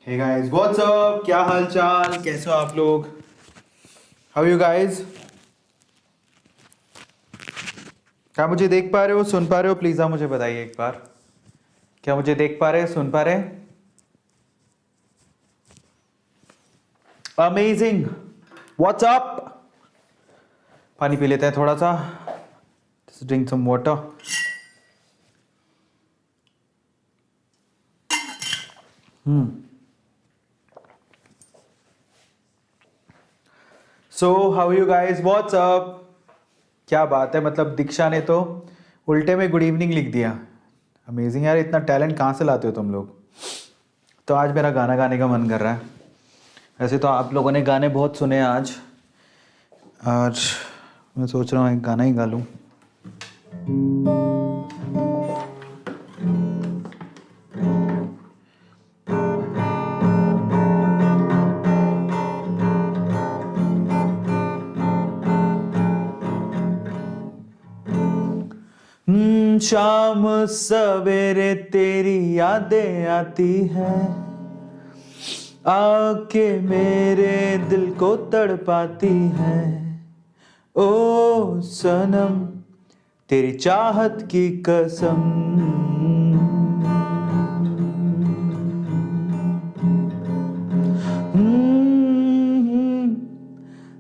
Hey guys what's up, क्या हाल चाल, कैसे हो आप लोग? How you guys? क्या मुझे देख पा रहे हो, सुन पा रहे हो? प्लीज आप मुझे बताइए एक बार, क्या मुझे देख पा रहे हैं, सुन पा रहे हैं? अमेजिंग। What's up? पानी पी लेते हैं थोड़ा सा। Drink some water. So how you guys, what's up? क्या बात है, मतलब दीक्षा ने तो उल्टे में गुड इवनिंग लिख दिया। अमेजिंग यार, इतना टैलेंट कहाँ से लाते हो तुम लोग? तो आज मेरा गाना गाने का मन कर रहा है। वैसे तो आप लोगों ने गाने बहुत सुने आज मैं सोच रहा हूँ एक गाना ही गा लूँ। शाम सवेरे तेरी यादें आती है, आके मेरे दिल को तड़पाती है। ओ सनम तेरी चाहत की कसम,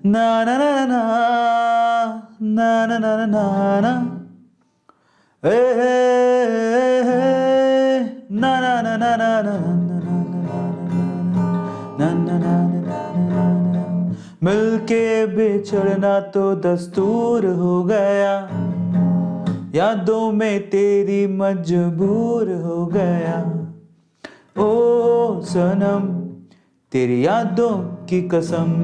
ना ना ना ना ना ना ना ना ना ना ए ना ना ना ना ना ना ना ना ना। मिलके बिछड़ना तो दस्तूर हो गया, यादों में तेरी मजबूर हो गया। ओ सनम तेरी यादों की कसम,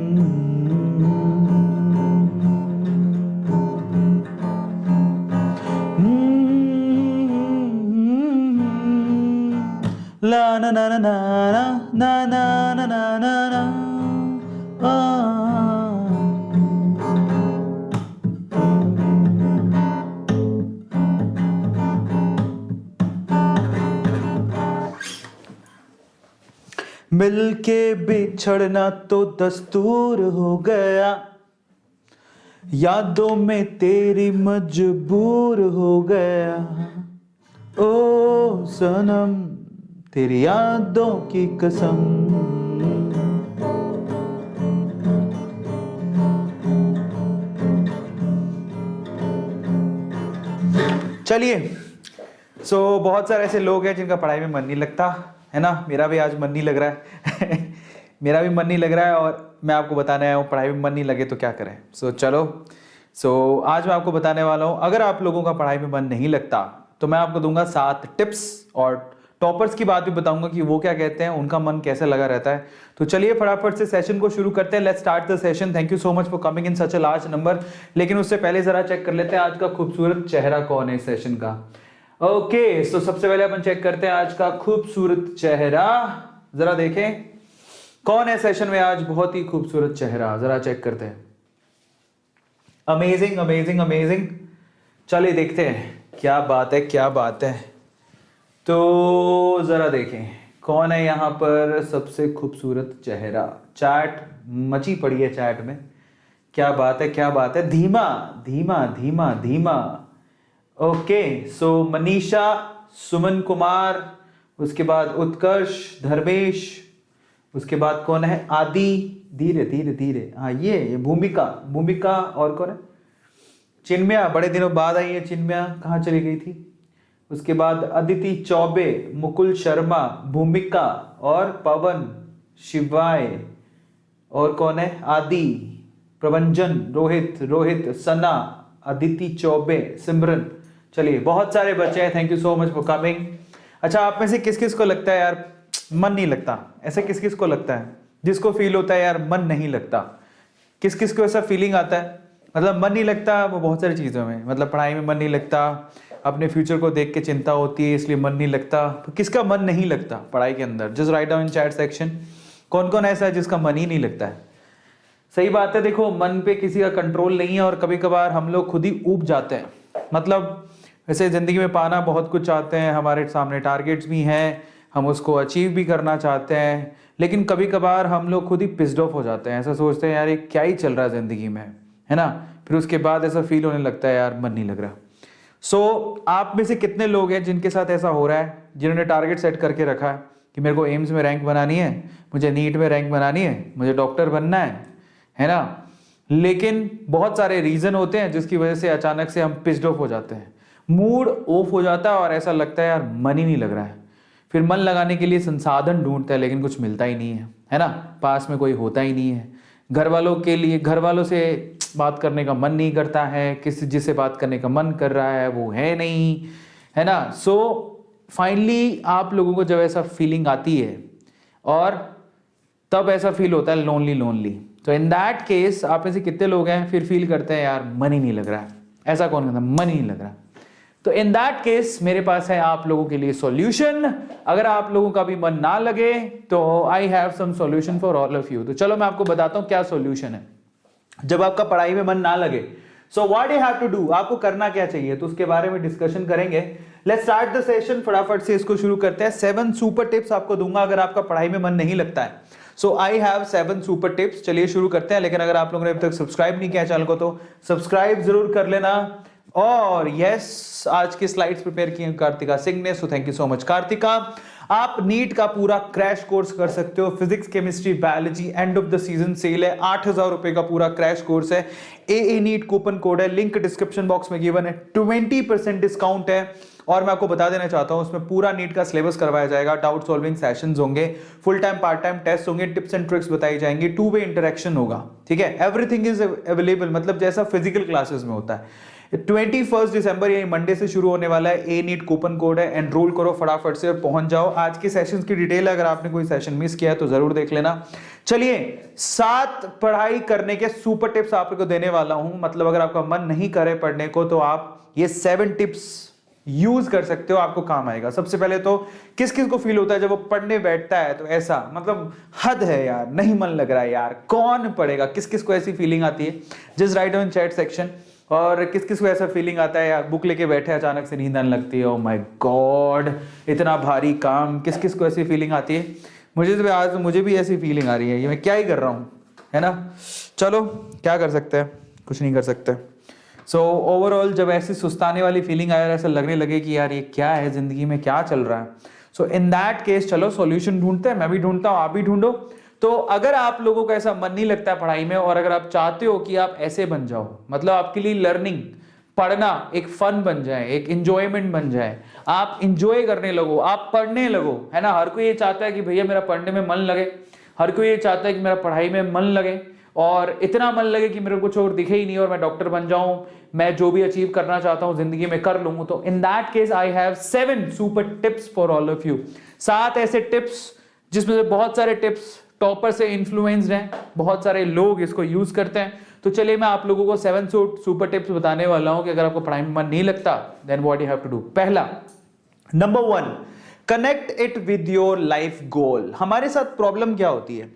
ला ना ना ना ना ना ना ना ना ना ना मिलके बिछड़ना तो दस्तूर हो गया, यादों में तेरी मजबूर हो गया। ओ सनम तेरी यादों की कसम। चलिए, बहुत सारे ऐसे लोग हैं जिनका पढ़ाई में मन नहीं लगता है ना। मेरा भी आज मन नहीं लग रहा है मेरा भी मन नहीं लग रहा है और मैं आपको बताने आया हूँ पढ़ाई में मन नहीं लगे तो क्या करें। चलो आज मैं आपको बताने वाला हूँ, अगर आप लोगों का पढ़ाई में मन नहीं लगता तो मैं आपको दूंगा 7 टिप्स, और टॉपर्स की बात भी बताऊंगा कि वो क्या कहते हैं, उनका मन कैसे लगा रहता है। तो चलिए फटाफट से सेशन को शुरू करते हैं। Let's start the session. Thank you so much for coming in such a large number. लेकिन उससे पहले जरा चेक कर लेते हैं आज का खूबसूरत चेहरा कौन है इस सेशन का। ओके, सो सबसे पहले अपन चेक करते हैं आज का खूबसूरत चेहरा। जरा देखें कौन है सेशन में आज बहुत ही खूबसूरत चेहरा, जरा चेक करते हैं। Amazing amazing amazing. चलिए देखते हैं क्या बात है, क्या बात है। तो जरा देखें कौन है यहाँ पर सबसे खूबसूरत चेहरा। चैट मची पड़ी है, चैट में क्या बात है, क्या बात है। धीमा धीमा धीमा धीमा। ओके, सो मनीषा, सुमन कुमार, उसके बाद उत्कर्ष, धर्मेश, उसके बाद कौन है, आदि, धीरे धीरे धीरे, हाँ ये भूमिका, भूमिका, और कौन है, चिन्मया, बड़े दिनों बाद आई है चिन्मया, कहाँ चली गई थी। उसके बाद अदिति चौबे, मुकुल शर्मा, भूमिका और पवन, शिवाय, और कौन है, आदि, प्रभंजन, रोहित, रोहित, सना, अदिति चौबे, सिमरन। चलिए बहुत सारे बच्चे हैं, thank you so much for coming. अच्छा, आप में से किस किस को लगता है यार मन नहीं लगता? ऐसे किस किस को लगता है जिसको फील होता है यार मन नहीं लगता? किस किस को ऐसा फीलिंग आता है? मतलब मन नहीं लगता वो बहुत सारी चीज़ों में, मतलब पढ़ाई में मन नहीं लगता, अपने फ्यूचर को देख के चिंता होती है इसलिए मन नहीं लगता। तो किसका मन नहीं लगता पढ़ाई के अंदर? Just write down in chat section कौन कौन ऐसा है जिसका मन ही नहीं लगता है। सही बात है, देखो मन पे किसी का कंट्रोल नहीं है और कभी कभार हम लोग खुद ही ऊब जाते हैं। मतलब वैसे ज़िंदगी में पाना बहुत कुछ चाहते हैं, हमारे सामने टारगेट्स भी हैं, हम उसको अचीव भी करना चाहते हैं, लेकिन कभी कभार हम लोग खुद ही पिस्ड ऑफ हो जाते हैं, ऐसा सोचते हैं यार ये क्या ही चल रहा है ज़िंदगी में, है ना। फिर उसके बाद ऐसा फील होने लगता है यार मन नहीं लग रहा। आप में से कितने लोग हैं जिनके साथ ऐसा हो रहा है, जिन्होंने टारगेट सेट करके रखा है कि मेरे को एम्स में रैंक बनानी है, मुझे नीट में रैंक बनानी है, मुझे डॉक्टर बनना है ना, लेकिन बहुत सारे रीज़न होते हैं जिसकी वजह से अचानक से हम पिस्ड ऑफ हो जाते हैं, मूड ऑफ हो जाता है और ऐसा लगता है यार मन ही नहीं लग रहा है। फिर मन लगाने के लिए संसाधन ढूंढते हैं लेकिन कुछ मिलता ही नहीं है ना, पास में कोई होता ही नहीं है। घर वालों से बात करने का मन नहीं करता है, किसी जिससे बात करने का मन कर रहा है वो है नहीं, है ना। फाइनली आप लोगों को जब ऐसा फीलिंग आती है और तब ऐसा फील होता है लोनली। तो इन दैट केस आप में से कितने लोग हैं फिर फील करते हैं यार मन ही नहीं लग रहा है, ऐसा कौन कहता है मन ही नहीं लग रहा। तो इन दैट केस मेरे पास है आप लोगों के लिए सॉल्यूशन। अगर आप लोगों का भी मन ना लगे तो I have some solution for all of you. तो चलो मैं आपको बताता हूं क्या सॉल्यूशन है जब आपका पढ़ाई में मन ना लगे। So what you have to do, आपको करना क्या चाहिए, तो उसके बारे में डिस्कशन करेंगे। लेट्स स्टार्ट द सेशन, फटाफट से इसको शुरू करते हैं। 7 सुपर टिप्स आपको दूंगा अगर आपका पढ़ाई में मन नहीं लगता है। सो आई हैव 7 सुपर टिप्स। चलिए शुरू करते हैं। लेकिन अगर आप लोगों ने अभी तक सब्सक्राइब नहीं किया चैनल को तो सब्सक्राइब जरूर कर लेना। और यस, आज की स्लाइड्स प्रिपेयर की कार्तिका सिंह ने, so thank you so much Kartika. आप नीट का पूरा क्रैश कोर्स कर सकते हो, physics chemistry biology, end of the season sale है, 8,000 रुपए का पूरा क्रैश कोर्स है। ए नीट कूपन कोड है, लिंक डिस्क्रिप्शन बॉक्स में गिवन है, 20% डिस्काउंट है। और मैं आपको बता देना चाहता हूं उसमें पूरा नीट का सिलेबस करवाया जाएगा, डाउट सॉल्विंग सेशंस होंगे, full time part time test होंगे, टिप्स एंड ट्रिक्स बताई जाएंगी, 2-वे इंटरेक्शन होगा, ठीक है। एवरीथिंग इज अवेलेबल, मतलब जैसा फिजिकल क्लासेस में होता है। 21 दिसंबर ये मंडे से शुरू होने वाला है। ए नीट कूपन कोड है, एनरोल करो फटाफट से और पहुंच जाओ। आज के सेशंस की डिटेल अगर आपने कोई सेशन मिस किया है तो जरूर देख लेना। चलिए 7 पढ़ाई करने के सुपर टिप्स आपको देने वाला हूं, मतलब अगर आपका मन नहीं करे पढ़ने को तो आप ये 7 टिप्स यूज कर सकते हो, आपको काम आएगा। सबसे पहले तो किस किस को फील होता है जब वो पढ़ने बैठता है तो ऐसा मतलब हद है यार, नहीं मन लग रहा है यार, कौन पढ़ेगा, किस किस को ऐसी फीलिंग आती है, just right on chat section. और किस किस को ऐसा फीलिंग आता है यार बुक लेके बैठे अचानक से नींद आने लगती है, ओह माय गॉड इतना भारी काम, किस किस को ऐसी फीलिंग आती है। मुझे भी ऐसी फीलिंग आ रही है, ये मैं क्या ही कर रहा हूँ, है ना। चलो क्या कर सकते हैं, कुछ नहीं कर सकते। सो ओवरऑल जब ऐसी सुस्ताने वाली फीलिंग आए, ऐसा लगने लगे कि यार ये क्या है, जिंदगी में क्या चल रहा है, सो इन दैट केस चलो सॉल्यूशन ढूंढते हैं। मैं भी ढूंढता हूँ, आप भी ढूंढो। तो अगर आप लोगों का ऐसा मन नहीं लगता है पढ़ाई में और अगर आप चाहते हो कि आप ऐसे बन जाओ, मतलब आपके लिए लर्निंग पढ़ना एक फन बन जाए, एक इंजॉयमेंट बन जाए, आप इंजॉय करने लगो, आप पढ़ने लगो, है ना। हर कोई ये चाहता है कि भैया मेरा पढ़ने में मन लगे, हर कोई ये चाहता है कि मेरा पढ़ाई में मन लगे और इतना मन लगे कि मेरे को कुछ और दिखे ही नहीं और मैं डॉक्टर बन जाऊं, मैं जो भी अचीव करना चाहता हूं जिंदगी में कर लूं। तो इन that case I have 7 super tips for all of you. 7 ऐसे टिप्स जिसमें से बहुत सारे टिप्स टॉपर से इन्फ्लुएंस्ड हैं, बहुत सारे लोग इसको यूज करते हैं। तो चलिए मैं आप लोगों को 7 सुपर टिप्स बताने वाला हूं कि अगर आपको पढ़ाई में मन नहीं लगता then what you have to do. पहला, number 1, connect it with your life goal. हमारे साथ प्रॉब्लम क्या होती है,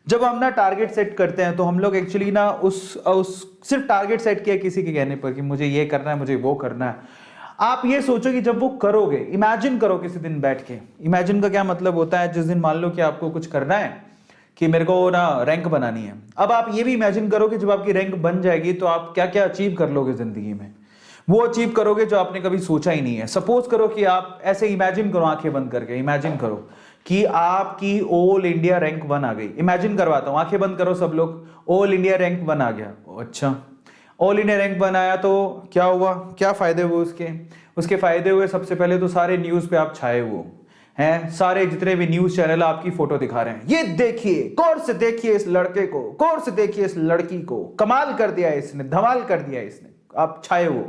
जब हम ना टारगेट सेट करते हैं तो हम लोग एक्चुअली ना उस सिर्फ टारगेट सेट किया किसी के कहने पर कि मुझे ये करना है, मुझे वो करना है। आप ये सोचो कि जब वो करोगे, इमेजिन करो किसी दिन बैठ के। इमेजिन का क्या मतलब होता है, जिस दिन मान लो कि आपको कुछ करना है कि मेरे को ना रैंक बनानी है, अब आप ये भी इमेजिन करो कि जब आपकी रैंक बन जाएगी तो आप क्या क्या अचीव कर लोगे जिंदगी में। वो अचीव करोगे जो आपने कभी सोचा ही नहीं है। सपोज करो कि आप ऐसे इमेजिन करो, आंखें बंद करके इमेजिन करो कि आपकी ऑल इंडिया रैंक 1 आ गई। इमेजिन करवाता हूं, आंखें बंद करो सब लोग, ऑल इंडिया रैंक 1 आ गया। अच्छा, ऑल इंडिया रैंक 1 आया तो क्या हुआ, क्या फायदे हुए उसके फायदे हुए, सबसे पहले तो सारे न्यूज पे आप छाए हुए हैं, सारे जितने भी न्यूज चैनल आपकी फोटो दिखा रहे हैं, ये देखिए गौर से देखिए इस लड़के को, गौर से देखिए इस लड़की को, कमाल कर दिया इसने, धमाल कर दिया इसने, आप छाए हो।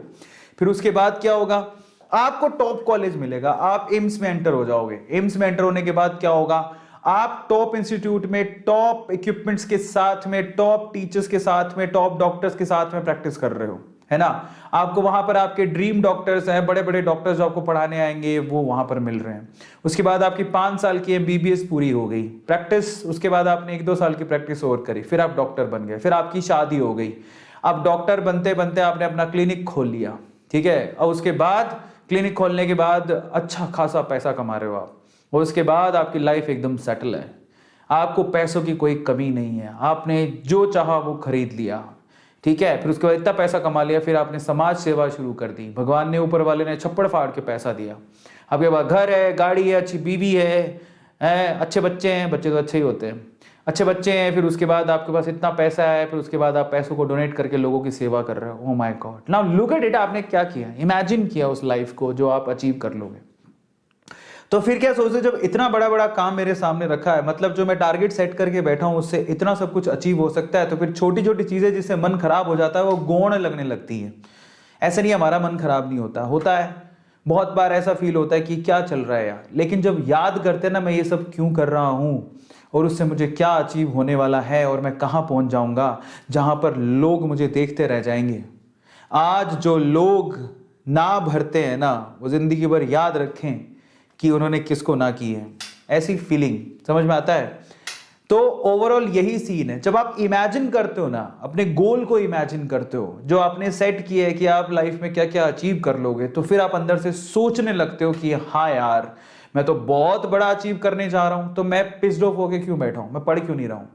फिर उसके बाद क्या होगा, आपको टॉप कॉलेज मिलेगा, आप एम्स में एंटर हो जाओगे। एम्स में एंटर होने के बाद क्या होगा, आप टॉप इंस्टीट्यूट में टॉप इक्विपमेंट्स के साथ में, टॉप टीचर्स के साथ में, टॉप डॉक्टर्स के साथ में प्रैक्टिस कर रहे हो, है ना। आपको वहां पर आपके ड्रीम डॉक्टर्स हैं, बड़े बड़े डॉक्टर्स जो आपको पढ़ाने आएंगे वो वहां पर मिल रहे हैं। उसके बाद आपकी 5 साल की MBBS पूरी हो गई प्रैक्टिस, उसके बाद आपने 1-2 साल की प्रैक्टिस और करी, फिर आप डॉक्टर बन गए, फिर आपकी शादी हो गई। अब डॉक्टर बनते बनते आपने अपना क्लिनिक खोल लिया, ठीक है। और उसके बाद क्लिनिक खोलने के बाद अच्छा खासा पैसा कमा रहे हो आप, और उसके बाद आपकी लाइफ एकदम सेटल है। आपको पैसों की कोई कमी नहीं है, आपने जो चाहा वो खरीद लिया, ठीक है। फिर उसके बाद इतना पैसा कमा लिया, फिर आपने समाज सेवा शुरू कर दी, भगवान ने ऊपर वाले ने छप्पड़ फाड़ के पैसा दिया, आपके पास घर है, गाड़ी है, अच्छी बीवी है, अच्छे बच्चे हैं, बच्चे तो अच्छे ही होते हैं, अच्छे बच्चे हैं, फिर उसके बाद आपके पास इतना पैसा है, फिर उसके बाद आप पैसों को डोनेट करके लोगों की सेवा कर रहे हो। Oh my God, now look at it, आपने क्या किया, इमेजिन किया उस लाइफ को जो आप अचीव कर लोगे। तो फिर क्या सोचते, जब इतना बड़ा बड़ा काम मेरे सामने रखा है, मतलब जो मैं टारगेट सेट करके बैठा हूं उससे इतना सब कुछ अचीव हो सकता है, तो फिर छोटी छोटी चीजें जिससे मन खराब हो जाता है वो गौण लगने लगती है। ऐसा नहीं हमारा मन खराब नहीं होता, होता है, बहुत बार ऐसा फील होता है कि क्या चल रहा है यार, लेकिन जब याद करते हैं ना मैं ये सब क्यों कर रहा हूं और उससे मुझे क्या अचीव होने वाला है और मैं कहां पहुंच जाऊंगा जहां पर लोग मुझे देखते रह जाएंगे। आज जो लोग ना भरते हैं ना, वो जिंदगी भर याद रखें कि उन्होंने किसको ना की है, ऐसी फीलिंग समझ में आता है। तो ओवरऑल यही सीन है, जब आप इमेजिन करते हो ना, अपने गोल को इमेजिन करते हो जो आपने सेट किया है कि आप लाइफ में क्या क्या अचीव कर लोगे, तो फिर आप अंदर से सोचने लगते हो कि हाँ यार मैं तो बहुत बड़ा अचीव करने जा रहा हूं, तो मैं पिस्ड ऑफ होके क्यों बैठा हूं, मैं पढ़ क्यों नहीं रहा हूं।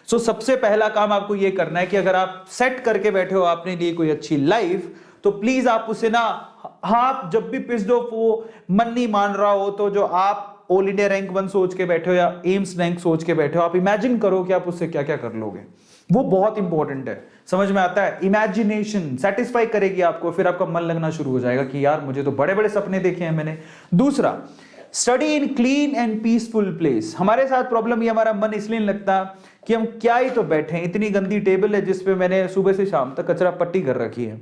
सो सबसे पहला काम आपको यह करना है कि अगर आप सेट करके बैठे हो अपने लिए कोई अच्छी लाइफ, तो प्लीज आप उसे ना, हाँ जब भी पिस्ड ऑफ हो, मन नहीं मान रहा हो, तो जो आप ऑल इंडिया रैंक 1 सोच के बैठे हो या एम्स रैंक सोच के बैठे हो, आप इमेजिन करो कि आप उससे क्या क्या कर लोगे। वो बहुत इंपॉर्टेंट है, समझ में आता है। इमेजिनेशन सेटिस्फाई करेगी आपको, फिर आपका मन लगना शुरू हो जाएगा कि यार मुझे तो बड़े बड़े सपने देखे हैं मैंने। दूसरा, study in clean and peaceful place. हमारे साथ प्रॉब्लम ये, हमारा मन इसलिए नहीं लगता कि हम क्या ही तो बैठे हैं, इतनी गंदी टेबल है जिसपे मैंने सुबह से शाम तक कचरा पट्टी कर रखी है।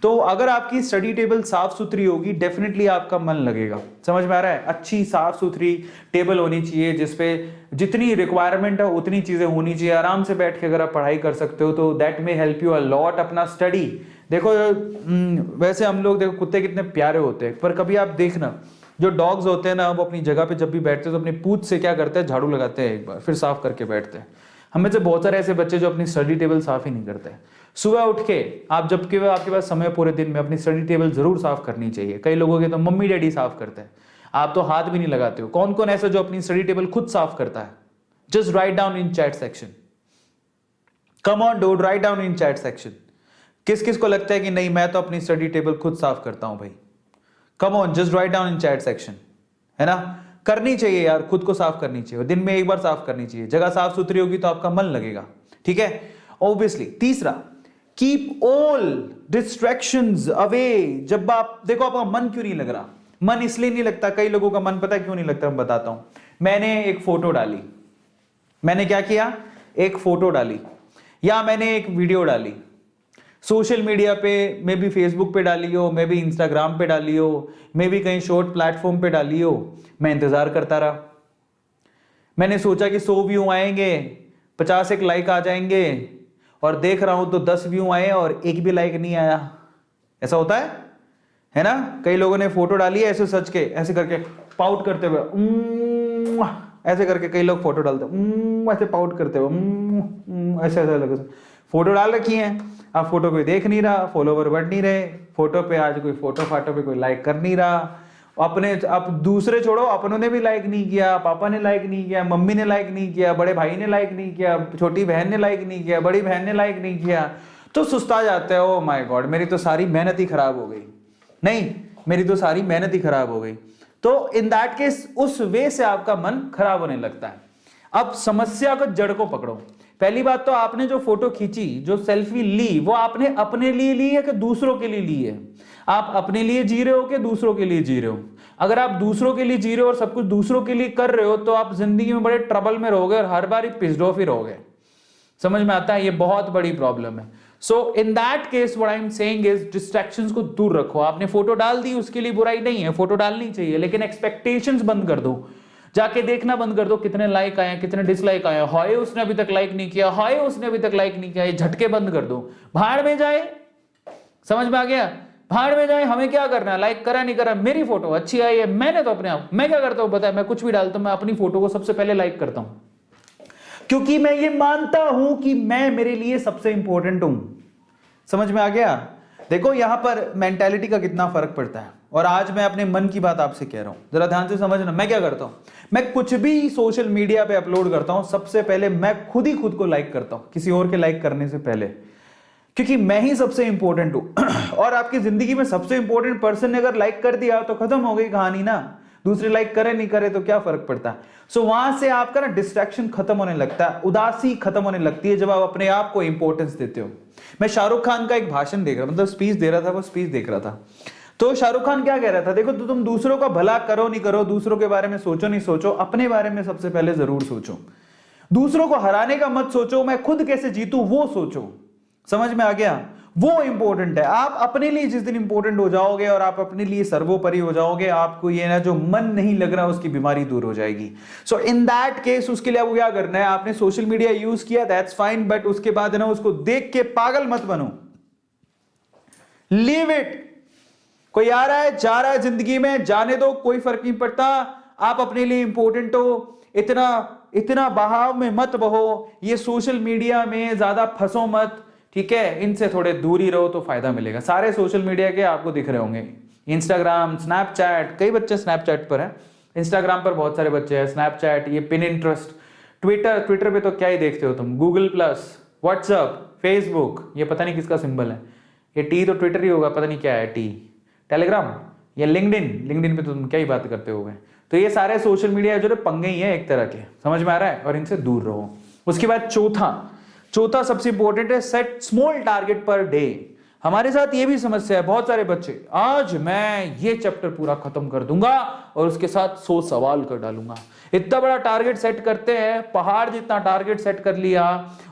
तो अगर आपकी स्टडी टेबल साफ सुथरी होगी, डेफिनेटली आपका मन लगेगा, समझ में आ रहा है। अच्छी साफ सुथरी टेबल होनी चाहिए जिसपे जितनी रिक्वायरमेंट है उतनी चीजें होनी चाहिए, आराम से बैठ के अगर आप पढ़ाई कर सकते हो तो that may help you a lot अपना स्टडी। देखो वैसे हम लोग देखो कुत्ते कितने प्यारे होते हैं, पर कभी आप देखना जो डॉग्स होते हैं ना, वो अपनी जगह पे जब भी बैठते हैं तो अपनी पूंछ से क्या करते हैं, झाड़ू लगाते हैं एक बार, फिर साफ करके बैठते हैं। हमें से बहुत सारे ऐसे बच्चे जो अपनी स्टडी टेबल साफ ही नहीं करते। सुबह उठ के आप जबकि आपके पास समय पूरे दिन में, अपनी स्टडी टेबल जरूर साफ करनी चाहिए। कई लोगों के तो मम्मी डैडी साफ करते हैं, आप तो हाथ भी नहीं लगाते हो। कौन कौन ऐसा जो अपनी स्टडी टेबल खुद साफ करता है? Just write down in chat section, come on do, write down in chat section. किस किस को लगता है कि नहीं मैं तो अपनी स्टडी टेबल खुद साफ करता हूं भाई? Come on, just write down in chat section, है ना। करनी चाहिए यार, खुद को साफ करनी चाहिए, दिन में एक बार साफ करनी चाहिए। जगह साफ सुथरी होगी तो आपका मन लगेगा, ठीक है, ऑब्वियसली। तीसरा, कीप ऑल डिस्ट्रैक्शंस अवे। जब आप देखो आपका मन क्यों नहीं लग रहा, मन इसलिए नहीं लगता, कई लोगों का मन पता है क्यों नहीं लगता, मैं बताता हूं। मैंने एक फोटो डाली, मैंने क्या किया, एक फोटो डाली, या मैंने एक वीडियो डाली सोशल मीडिया पे, मे बी फेसबुक पे डाली हो, मे बी इंस्टाग्राम पे डाली हो, मे बी कहीं शॉर्ट प्लेटफॉर्म पे डाली हो। मैं इंतजार करता रहा, मैंने सोचा कि 100 व्यू आएंगे, 50 एक लाइक आ जाएंगे, और देख रहा हूं तो 10 व्यू आए और एक भी लाइक नहीं आया। ऐसा होता है ना। कई लोगों ने फोटो डाली है ऐसे सच के, ऐसे करके पाउट करते हुए, ऐसे करके कई लोग फोटो डालते ऐसे पाउट करते हुए, ऐसे ऐसे लगे फोटो डाल रखी है। अब फोटो कोई देख नहीं रहा, फॉलोवर बढ़ नहीं रहे, फोटो पे आज कोई फोटो फाटो पे कोई लाइक कर नहीं रहा। अपने अब दूसरे छोड़ो, अपनों ने भी लाइक नहीं किया, पापा ने लाइक नहीं किया, मम्मी ने लाइक नहीं किया, बड़े भाई ने लाइक नहीं किया, छोटी बहन ने लाइक नहीं किया, बड़ी बहन ने लाइक नहीं किया, तो सुस्ता जाते हो। ओ माय गॉड, मेरी तो सारी मेहनत ही खराब हो गई, नहीं मेरी तो सारी मेहनत ही खराब हो गई। तो इन दैट केस उस वे से आपका मन खराब होने लगता है। अब समस्या को जड़ को पकड़ो। पहली बात तो आपने जो फोटो खींची, जो सेल्फी ली, वो आपने अपने लिए ली है कि दूसरों के लिए ली है? आप अपने लिए जी रहे हो कि दूसरों के लिए जी रहे हो? अगर आप दूसरों के लिए जी रहे हो और सब कुछ दूसरों के लिए कर रहे हो तो आप जिंदगी में बड़े ट्रबल में रहोगे और हर बार ही पिस्ड ऑफ ही रहोगे। समझ में आता है? ये बहुत बड़ी प्रॉब्लम है। So in that case what I am saying is distractions को दूर रखो। आपने फोटो डाल दी, उसके लिए बुराई नहीं है, फोटो डालनी चाहिए, लेकिन एक्सपेक्टेशंस बंद कर दो। जाके देखना बंद कर दो कितने लाइक आए, कितने डिसलाइक आए, हाय उसने अभी तक लाइक नहीं किया, हाय उसने अभी तक लाइक नहीं किया, ये झटके बंद कर दो। भाड़ में जाए, समझ में आ गया? भाड़ में जाए, हमें क्या करना है, लाइक करा नहीं करा, मेरी फोटो अच्छी आई है, मैंने तो अपने आप, मैं क्या करता हूं बताया, मैं कुछ भी डालता हूं, मैं अपनी फोटो को सबसे पहले लाइक करता हूं, क्योंकि मैं ये मानता हूं कि मैं मेरे लिए सबसे इंपॉर्टेंट हूं। समझ में आ गया? देखो यहां पर मेंटालिटी का कितना फर्क पड़ता है। और आज मैं अपने मन की बात आपसे कह रहा हूं, जरा ध्यान से समझना। मैं क्या करता हूं, मैं कुछ भी सोशल मीडिया पे अपलोड करता हूं, सबसे पहले मैं खुद को लाइक करता हूं, किसी और के लाइक करने से पहले, क्योंकि मैं ही सबसे इंपॉर्टेंट हूं। और आपकी जिंदगी में सबसे इंपॉर्टेंट पर्सन ने अगर लाइक कर दिया तो खत्म हो गई कहानी ना, दूसरे लाइक करे नहीं करे तो क्या फर्क पड़ता है। सो वहां से आपका ना डिस्ट्रैक्शन खत्म होने लगता है, उदासी खत्म होने लगती है जब आप अपने आप को इंपॉर्टेंस देते हो। मैं शाहरुख खान का एक भाषण देख रहा, मतलब स्पीच दे रहा था, वो स्पीच देख रहा था, तो शाहरुख खान क्या कह रहा था, देखो तो तुम दूसरों का भला करो नहीं करो, दूसरों के बारे में सोचो नहीं सोचो, अपने बारे में सबसे पहले जरूर सोचो। दूसरों को हराने का मत सोचो, मैं खुद कैसे जीतूं वो सोचो। समझ में आ गया? वो इंपॉर्टेंट है। आप अपने लिए जिस दिन इंपॉर्टेंट हो जाओगे और आप अपने लिए सर्वोपरि हो जाओगे, आपको ये ना जो मन नहीं लग रहा उसकी बीमारी दूर हो जाएगी। सो इन दैट केस उसके लिए आपको क्या करना है, आपने सोशल मीडिया यूज किया, दैट्स फाइन, बट उसके बाद ना उसको देख के पागल मत बनो, लीव इट। कोई आ रहा है जा रहा है जिंदगी में, जाने दो, कोई फर्क नहीं पड़ता। आप अपने लिए इंपॉर्टेंट हो, इतना बहाव में मत बहो, ये सोशल मीडिया में ज्यादा फंसो मत, ठीक है, इनसे थोड़े दूर ही रहो तो फायदा मिलेगा। सारे सोशल मीडिया के आपको दिख रहे होंगे, इंस्टाग्राम, स्नैपचैट, कई बच्चे स्नैपचैट पर हैं, इंस्टाग्राम पर बहुत सारे बच्चे हैं, स्नैपचैट, ये पिनिंटरेस्ट, ट्विटर पे तो क्या ही देखते हो तुम, गूगल प्लस, व्हाट्सएप, फेसबुक, ये पता नहीं किसका सिंबल है, ये टी तो ट्विटर ही होगा, पता नहीं क्या है टी, टेलीग्राम या लिंक्डइन पे तो तुम क्या ही बात करते होगे। तो ये सारे सोशल मीडिया जो पंगे ही है एक तरह के, समझ में आ रहा है, और इनसे दूर रहो। उसके बाद चौथा सबसे इंपॉर्टेंट है, set small target per day. हमारे साथ ये भी समस्या है, बहुत सारे बच्चे, आज मैं ये चैप्टर पूरा खत्म कर दूंगा और उसके साथ 100 सवाल कर डालूंगा। इतना बड़ा टारगेट सेट करते हैं, पहाड़ जितना टारगेट सेट कर लिया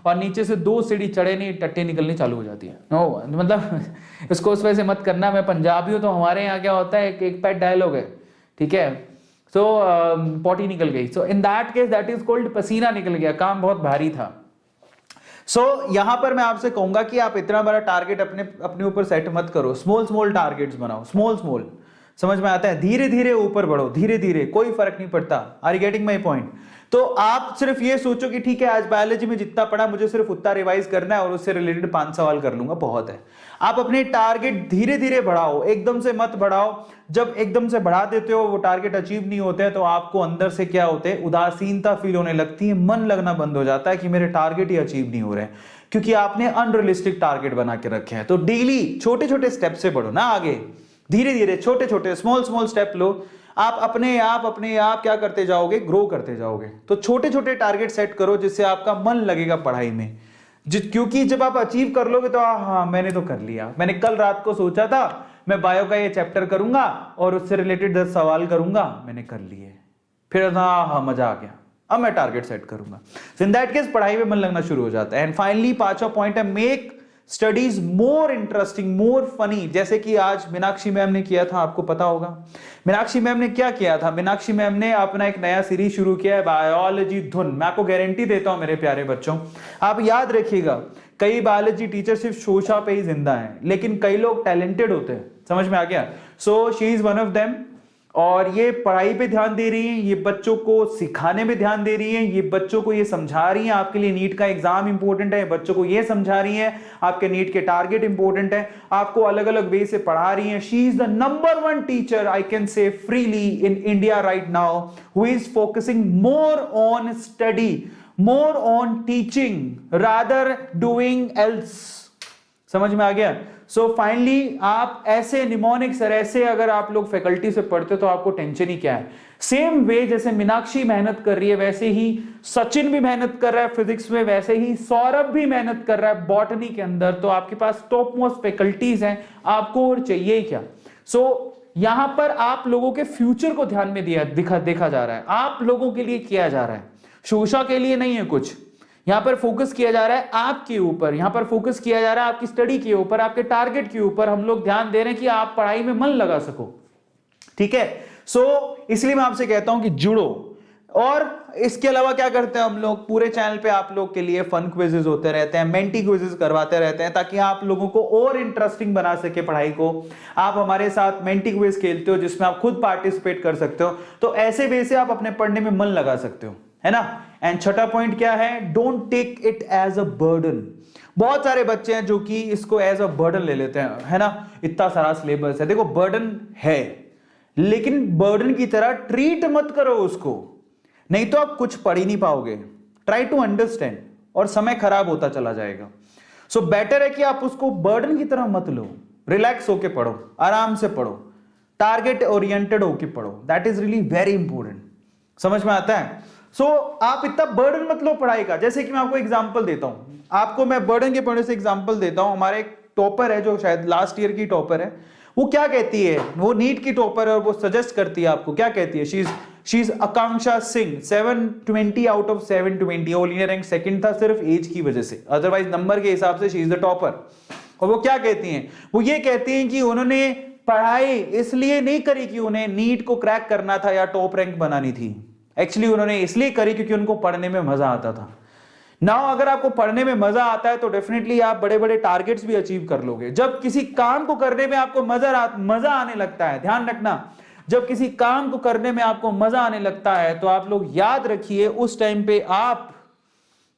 और नीचे से 2 सीढ़ी चढ़े नहीं, टट्टी निकलनी चालू हो जाती है। नो मतलब इसको उस वजह से मत करना। मैं पंजाबी हूं तो हमारे यहाँ क्या होता है, एक पैट डायलॉग है, ठीक है, सो पॉटी निकल गई, so in that case that is called पसीना निकल गया, काम बहुत भारी था। यहां पर मैं आपसे कहूंगा कि आप इतना बड़ा टारगेट अपने ऊपर सेट मत करो, स्मॉल टारगेट्स बनाओ, स्मॉल। समझ में आता है? धीरे धीरे ऊपर बढ़ो, धीरे धीरे, कोई फर्क नहीं पड़ता। Are you getting my point? तो आप सिर्फ ये सोचो कि ठीक है, आज बायोलॉजी में जितना पढ़ा मुझे सिर्फ उतना रिवाइज करना है और उससे रिलेटेड 5 सवाल कर लूंगा, बहुत है। आप अपने टारगेट धीरे धीरे बढ़ाओ, एकदम से मत बढ़ाओ। जब एकदम से बढ़ा देते हो, वो टारगेट अचीव नहीं होते हैं, तो आपको अंदर से क्या होते हैं, उदासीनता फील होने लगती है, मन लगना बंद हो जाता है कि मेरे टारगेट ही अचीव नहीं हो रहे हैं, क्योंकि आपने अनरियलिस्टिक टारगेट बना के रखे हैं। तो डेली छोटे छोटे स्टेप से बढ़ो ना आगे, धीरे धीरे छोटे छोटे स्मॉल स्टेप लो। आप अपने आप क्या करते जाओगे, ग्रो करते जाओगे। तो छोटे छोटे टारगेट सेट करो जिससे आपका मन लगेगा पढ़ाई में, क्योंकि जब आप अचीव कर लोगे तो हाँ मैंने तो कर लिया, मैंने कल रात को सोचा था मैं बायो का ये चैप्टर करूंगा और उससे रिलेटेड 10 सवाल करूंगा, मैंने कर लिए, फिर हाँ मजा आ गया, अब मैं टारगेट सेट करूंगा। इन दैट केस पढ़ाई में मन लगना शुरू हो जाता है। एंड फाइनली 5वां पॉइंट है, make studies more interesting, more funny. जैसे कि आज मीनाक्षी मैम ने किया था, आपको पता होगा मीनाक्षी मैम ने क्या किया था। मीनाक्षी मैम ने अपना एक नया सीरीज शुरू किया है, बायोलॉजी धुन। मैं आपको गारंटी देता हूं मेरे प्यारे बच्चों, आप याद रखिएगा, कई बायोलॉजी टीचर सिर्फ शोशा पे ही जिंदा हैं, लेकिन कई लोग टैलेंटेड होते हैं। समझ में आ गया? So she is one of them. और ये पढ़ाई पे ध्यान दे रही हैं, ये बच्चों को सिखाने में ध्यान दे रही हैं, ये बच्चों को ये समझा रही हैं आपके लिए नीट का एग्जाम इंपॉर्टेंट है, बच्चों को ये समझा रही हैं आपके नीट के टारगेट इंपॉर्टेंट है, आपको अलग अलग वे से पढ़ा रही हैं। She is the number 1 teacher I can say freely in India right now who is focusing more on study, more on teaching rather doing else. समझ में आ गया? सो फाइनली आप ऐसे निमोनिक्स और ऐसे अगर आप लोग फैकल्टी से पढ़ते हो तो आपको टेंशन ही क्या है। सेम वे जैसे मीनाक्षी मेहनत कर रही है, वैसे ही सचिन भी मेहनत कर रहा है फिजिक्स में, वैसे ही सौरभ भी मेहनत कर रहा है बॉटनी के अंदर। तो आपके पास टॉप मोस्ट फैकल्टीज हैं, आपको और चाहिए क्या। यहां पर आप लोगों के फ्यूचर को ध्यान में देखा जा रहा है, आप लोगों के लिए किया जा रहा है, शोशा के लिए नहीं है कुछ। यहां पर फोकस किया जा रहा है आपके ऊपर, यहां पर फोकस किया जा रहा है आपकी स्टडी के ऊपर, आपके टारगेट के ऊपर। हम लोग ध्यान दे रहे हैं कि आप पढ़ाई में मन लगा सको, ठीक है। इसलिए मैं आपसे कहता हूं कि जुड़ो। और इसके अलावा क्या करते हैं हम लोग, पूरे चैनल पे आप लोग के लिए फन क्विजेस होते रहते हैं, मेंटी क्विजेस करवाते रहते हैं, ताकि आप लोगों को और इंटरेस्टिंग बना सके पढ़ाई को। आप हमारे साथ मेंटी क्विज खेलते हो जिसमें आप खुद पार्टिसिपेट कर सकते हो, तो ऐसे वे से आप अपने पढ़ने में मन लगा सकते हो, है ना। एंड छठा पॉइंट क्या है, don't take it as a burden. बहुत सारे बच्चे हैं जो कि इसको एज अ बर्डन ले लेते हैं, है ना, इतना सारा सिलेबस है। देखो बर्डन है, लेकिन बर्डन की तरह ट्रीट मत करो उसको, नहीं तो आप कुछ पढ़ ही नहीं पाओगे। ट्राई टू अंडरस्टैंड, और समय खराब होता चला जाएगा। सो बेटर है कि आप उसको बर्डन की तरह मत लो, रिलैक्स होके पढ़ो, आराम से पढ़ो, टारगेट ओरिएंटेड होके पढ़ो। That is really very important. समझ में आता है? सो आप इतना बर्डन मत लो पढ़ाई का। जैसे कि मैं आपको एग्जांपल देता हूं, आपको मैं बर्डन के पढ़ने से एग्जांपल देता हूं। हमारे एक टॉपर है जो शायद लास्ट ईयर की टॉपर है, वो क्या कहती है, वो नीट की टॉपर है और वो सजेस्ट करती है आपको, क्या कहती है, she is Akanksha Singh, 720 out of 720, all India rank second था सिर्फ एज की वजह से, अदरवाइज नंबर के हिसाब से शी इज द टॉपर। और वो क्या कहती हैं, वो ये कहती हैं कि उन्होंने पढ़ाई इसलिए नहीं करी कि उन्हें नीट को क्रैक करना था या टॉप रैंक बनानी थी, एक्चुअली उन्होंने इसलिए करी क्योंकि उनको पढ़ने में मजा आता था। नाउ अगर आपको पढ़ने में मजा आता है तो डेफिनेटली आप बड़े बड़े टारगेट्स भी अचीव कर लोगे। जब किसी काम को करने में आपको मजा आने लगता है, ध्यान रखना, जब किसी काम को करने में आपको मजा आने लगता है तो आप लोग याद रखिए उस टाइम पे आप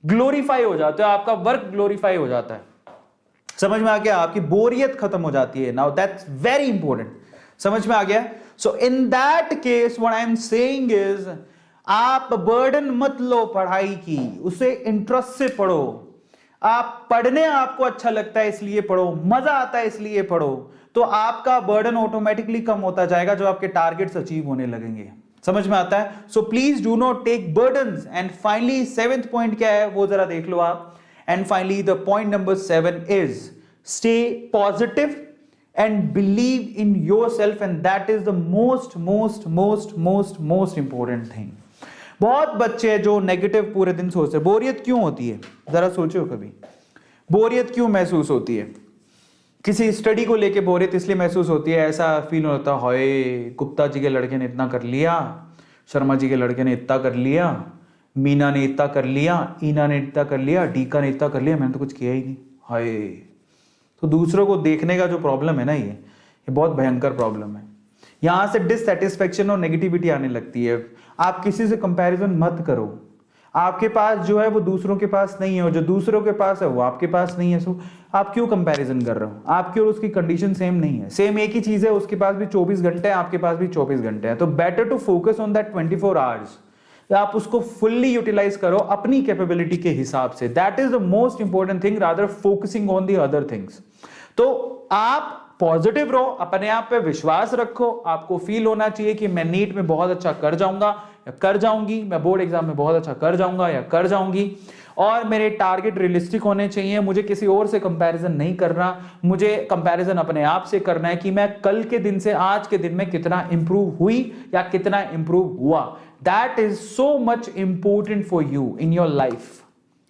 ग्लोरीफाई हो जाते हो, आपका वर्क ग्लोरीफाई हो जाता है। समझ में आ गया? आपकी बोरियत खत्म हो जाती है। Now that's very important. समझ में आ गया? So in that case what I am saying is, आप बर्डन मत लो पढ़ाई की, उसे इंटरेस्ट से पढ़ो। आप पढ़ने आपको अच्छा लगता है इसलिए पढ़ो, मजा आता है इसलिए पढ़ो, तो आपका बर्डन ऑटोमेटिकली कम होता जाएगा जब आपके टारगेट्स अचीव होने लगेंगे। समझ में आता है? So please do not take burdens. And finally 7th point क्या है वो जरा देख लो आप। And finally, the point number 7 is stay positive and believe in yourself, and that is the most important thing. बहुत बच्चे जो नेगेटिव पूरे दिन सोचते हैं। बोरियत क्यों होती है, जरा सोचो कभी, बोरियत क्यों महसूस होती है? किसी स्टडी को लेके बोरियत इसलिए महसूस होती है, ऐसा फील होता है हाय गुप्ता जी के लड़के ने इतना कर लिया, शर्मा जी के लड़के ने इतना कर लिया, मीना ने इतना कर लिया, ईना ने इतना कर लिया, डीका ने इतना कर लिया, मैंने तो कुछ किया ही नहीं, हाय। तो दूसरों को देखने का जो प्रॉब्लम है ना, ये बहुत भयंकर प्रॉब्लम है। यहां से डिससैटिस्फैक्शन और नेगेटिविटी आने लगती है। आप किसी से कंपैरिजन मत करो। आपके पास जो है वो दूसरों के पास नहीं है, और जो दूसरों के पास है वो आपके पास नहीं है। सो आप क्यों कंपैरिजन कर रहे हो? आपकी और उसकी कंडीशन सेम नहीं है। सेम एक ही चीज है, उसके पास भी 24 घंटे हैं, आपके पास भी 24 घंटे हैं। तो better to focus on that 24 hours. आप उसको फुल्ली यूटिलाइज करो अपनी कैपेबिलिटी के हिसाब से। That is the most important thing rather focusing on the other things. तो आप पॉजिटिव रहो, अपने आप पे विश्वास रखो। आपको फील होना चाहिए कि मैं नीट में बहुत अच्छा कर जाऊंगा या कर जाऊंगी, मैं बोर्ड एग्जाम में बहुत अच्छा कर जाऊंगा या कर जाऊंगी, और मेरे टारगेट रियलिस्टिक होने चाहिए। मुझे किसी और से कंपैरिजन नहीं करना, मुझे कंपैरिजन अपने आप से करना है कि मैं कल के दिन से आज के दिन में कितना इंप्रूव हुई या कितना इंप्रूव हुआ। That is so much important for you in your life.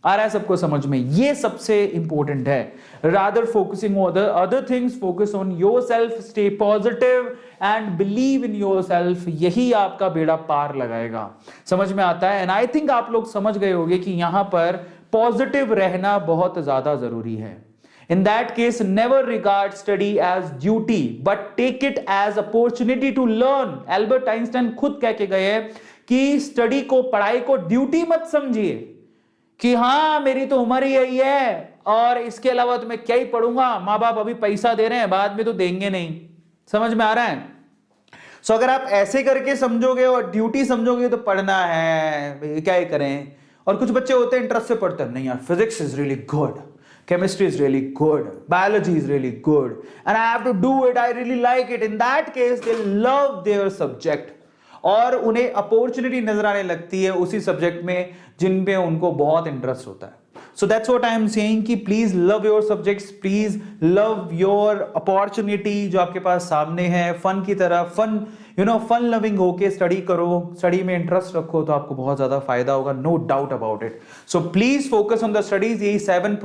आ रहा है सबको समझ में? ये सबसे इंपॉर्टेंट है। Rather focusing on other things, focus on yourself, stay positive and believe in yourself. यही आपका बेड़ा पार लगाएगा। समझ में आता है? एंड आई थिंक आप लोग समझ गए होंगे कि यहां पर पॉजिटिव रहना बहुत ज्यादा जरूरी है। In that case, never regard study as duty, but take it as opportunity to learn. Albert Einstein खुद कह के गए हैं कि स्टडी को, पढ़ाई को ड्यूटी मत समझिए कि हाँ मेरी तो उम्र ही यही है और इसके अलावा तो मैं क्या ही पढ़ूंगा, माँ बाप अभी पैसा दे रहे हैं, बाद में तो देंगे नहीं। समझ में आ रहा है? सो अगर आप ऐसे करके समझोगे और ड्यूटी समझोगे तो पढ़ना है, क्या ही करें। और कुछ बच्चे होते हैं इंटरेस्ट से पढ़ते हैं, नहीं यार physics is really good, chemistry is really good, biology is really good, and I have to do it, I really like it. In that case, they love their subject, और उन्हें अपॉर्चुनिटी नजर आने लगती है उसी सब्जेक्ट में जिन पे उनको बहुत इंटरेस्ट होता है। So that's what I am saying कि please love your subjects, please love your opportunity जो आपके पास सामने है। फन की तरह, फन फन लविंग होके स्टडी करो, स्टडी में इंटरेस्ट रखो तो आपको बहुत ज्यादा फायदा होगा, no doubt about it. So please focus on the studies. यही 7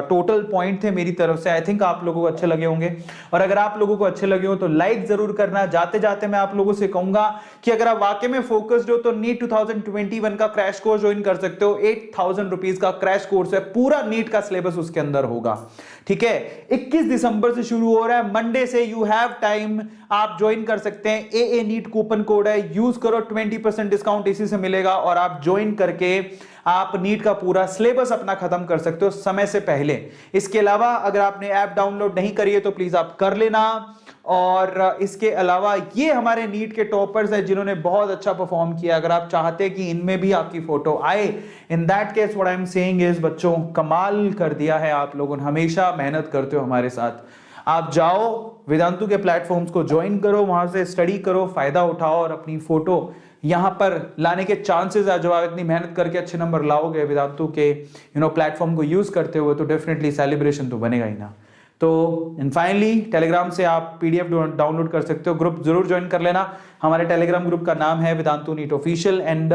टोटल पॉइंट थे मेरी तरफ से। आई थिंक आप लोगों को अच्छे लगे होंगे, और अगर आप लोगों को अच्छे लगे हो तो लाइक जरूर करना। जाते जाते मैं आप लोगों से कहूंगा कि अगर आप वाकई में फोकस्ड हो तो नीट 2021 का क्रैश कोर्स ज्वाइन कर सकते हो। 8,000 रुपीज का क्रैश कोर्स है, पूरा नीट का सिलेबस उसके अंदर होगा। ठीक है। 21 दिसंबर से शुरू हो रहा है, मंडे से, यू हैव टाइम, आप ज्वाइन कर सकते हैं। AA नीट कूपन कोड है, यूज करो, 20% डिस्काउंट इसी से मिलेगा और आप ज्वाइन करके आप नीट का पूरा सिलेबस अपना खत्म कर सकते हो समय से पहले। इसके अलावा अगर आपने ऐप डाउनलोड नहीं करी है तो प्लीज आप कर लेना। और इसके अलावा ये हमारे नीट के टॉपर्स हैं जिन्होंने बहुत अच्छा परफॉर्म किया। अगर आप चाहते हैं कि इनमें भी आपकी फोटो आए, इन that case what I am saying is बच्चों, कमाल कर दिया है आप लोगों ने, हमेशा मेहनत करते हो हमारे साथ। आप जाओ वेदांतु के प्लेटफॉर्म्स को ज्वाइन करो, वहां से स्टडी करो, फायदा उठाओ और अपनी फोटो यहां पर लाने के चांसेस है। जब आप इतनी मेहनत करके अच्छे नंबर लाओगे वेदांतु के प्लेटफॉर्म को यूज करते हुए, तो डेफिनेटली सेलिब्रेशन तो बनेगा ही ना। तो एंड फाइनली टेलीग्राम से आप PDF डाउनलोड कर सकते हो, ग्रुप जरूर ज्वाइन कर लेना। हमारे टेलीग्राम ग्रुप का नाम है Vedantu NEET official, and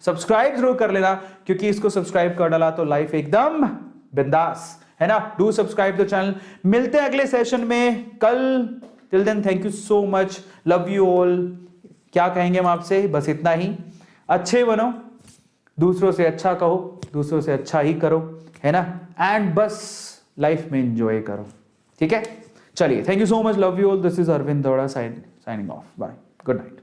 subscribe जरूर कर लेना, क्योंकि इसको सब्सक्राइब कर डाला तो लाइफ एकदम बिंदास है ना। Do subscribe the channel. मिलते हैं अगले सेशन में कल। Till then thank you so much, love you all. क्या कहेंगे हम आपसे, बस इतना ही, अच्छे बनो, दूसरों से अच्छा कहो, दूसरों से अच्छा ही करो, है ना, एंड बस लाइफ में एंजॉय करो, ठीक है। चलिए, thank you so much, love you all. This is Arvind Daura signing off, bye, good night.